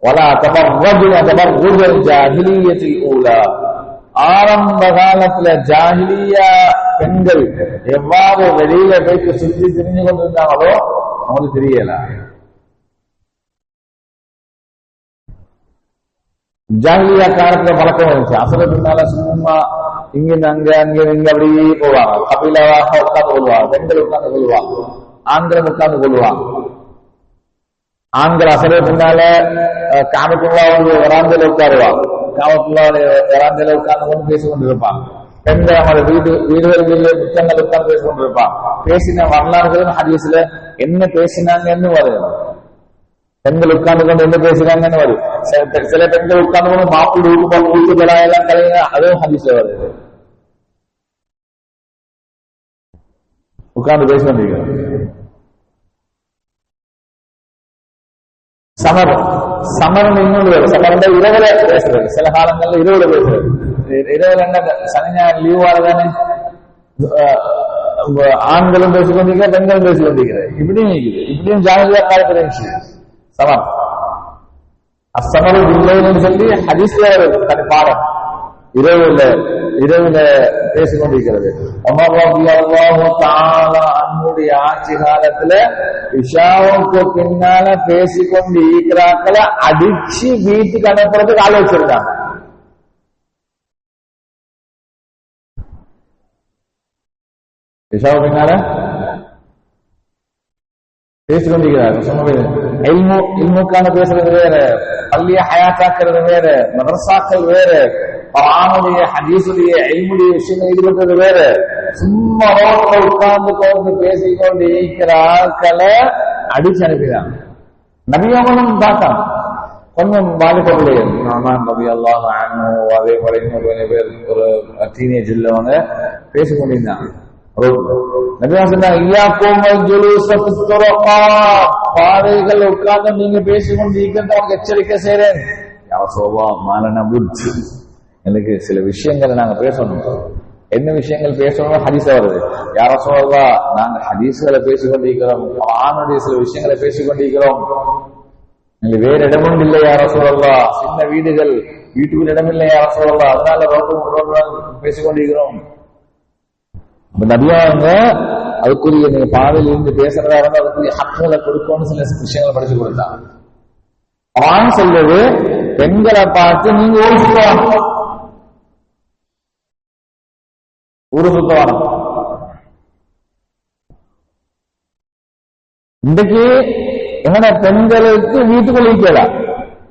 வலா தபர்ரஜுன தபர்ருஜல் ஜாஹிலிய்யத்தில் ஊலா, ஆரம்ப காலத்துல ஜாஹிலியா பெண்கள் எவ்வாறு வெளியில போயிட்டு சுற்றி திரிஞ்சு கொண்டிருந்தாங்களோ அவங்களுக்கு தெரியல. ஜாஹிலியா காலத்துல பழக்கம் இருந்துச்சு. அசல பின்னால சும்மா இங்க அங்க அப்படியே போவாங்க. கபிலாவாக உட்கார்ந்து கொள்வாங்க, பெண்கள் உட்கார்ந்து கொள்வாங்க, ஆண்களும் உட்கார்ந்து கொள்வாங்க. ஆண்கள் அசல பின்னால காபத்துல்லா வராந்தையில உட்காருவாங்க, காபத்துல்லா வராந்தையில உட்கார்ந்து கொண்டு பேசிக் கொண்டிருப்பாங்க. பெண்கள் அவங்களோட வீடுகளிலே புத்தகங்கள் உட்கார்ந்து பேசிக் கொண்டிருப்பாங்க. பேசின வரலாறுகளும் ஹதீஸ்ல என்ன பேசினாங்கன்னு வருது. பெண்கள் உட்கார்ந்து கொண்டு என்ன பேசுறாங்கன்னு வருது. சில பெண்கள் உட்கார்ந்து கொண்டு மாப்பிள்ளை ஊட்டு எல்லாம் கலைங்க, அதுவும் ஹதீஸ்ல வருது. உட்கார்ந்து பேச வேண்டியிருக்கிறது. சமரம் இன்னொரு சமரம் இரவுல பேசுறது, சில காலங்கள்ல இரவுல பேசுறது. இரவுல என்ன சனி ஞாயிறு லீவ் ஆறதானே, ஆண்களும் பேசிக்கொண்டிருக்கிற பெண்களும் பேசிக்கொண்டிருக்கிறது. இப்படியும் ஜாகிலியா காலத்துல இருந்துச்சு சமம். அசமரு இல்லைன்னு சொல்லி ஹதீஸ்ல ஒரு பாடம் இரவுல பேசிக்கொண்டிருக்கிறது. உமர் ரலியல்லாஹு தஆலா அன்ஹுடைய ஆட்சி காலத்துல இஷாவுக்கு பின்னால பேசிக்கொண்டு இருக்கிறாக்கள அடிச்சு வீட்டுக்கு அனுப்புறதுக்கு ஆள் வச்சிருக்காங்க. இஷாவுக்கு பின்னால பேசிக்கொண்டிருக்கிறார். இல்முக்கான பேசுறது வேற, பள்ளிய ஹயாத்தாக்குறது வேற, மதரசாக்கள் வேற, குர்ஆனுடைய ஹதீஸுடைய இல்முடைய விஷயங்கள் ஈடுபட்டது வேற. சும்மா உட்கார்ந்து கொண்டு பேசிக்கொண்டு இருக்கிற ஆட்களை அடிச்சு அனுப்பினாங்க. நபியவனும் பார்த்தான். கொஞ்சம் பாதிக்கப்படைய நபி அல்லாஹ் அதே போல இன்னும் கொஞ்சம் பேர் ஒரு டீனேஜ் உள்ளவங்க பேசிக்கொண்டிருந்தாங்க. பாதைகள் உட்கார்ந்து நீங்க பேசிக்கொண்டு இருக்கிறது எச்சரிக்கை செய்றேன். எனக்கு சில விஷயங்களை நாங்க பேசணும். என்ன விஷயங்கள் பேசணும்? ஹதீஸ் வருது. யார சொல்லவா நாங்க ஹதீஸ்களை பேசிக்கொண்டிருக்கிறோம், குர்ஆனுடைய சில விஷயங்களை பேசிக்கொண்டிருக்கிறோம். வேற இடமும் இல்லை யார சொல்லவா, சின்ன வீட்டுக்குள்ள இடமில்லை யார சொல்லவா, அதனால ரோடு பேசிக்கொண்டிருக்கிறோம். நபியாங்க அதுக்குரிய நீங்க பாதையில் இருந்து பேசுறதா இருந்தா அதுக்குரிய ஹக்குகளை கொடுக்கணும்னு சில விஷயங்களை படிச்சு கொடுத்தாங்க. ஆண் சொல்றது பெண்களை பார்த்து நீங்க ஊரு சுத்தவானம். இன்றைக்கு எங்கட பெண்களுக்கு வீட்டுக்குள்ள வைக்கலாம்.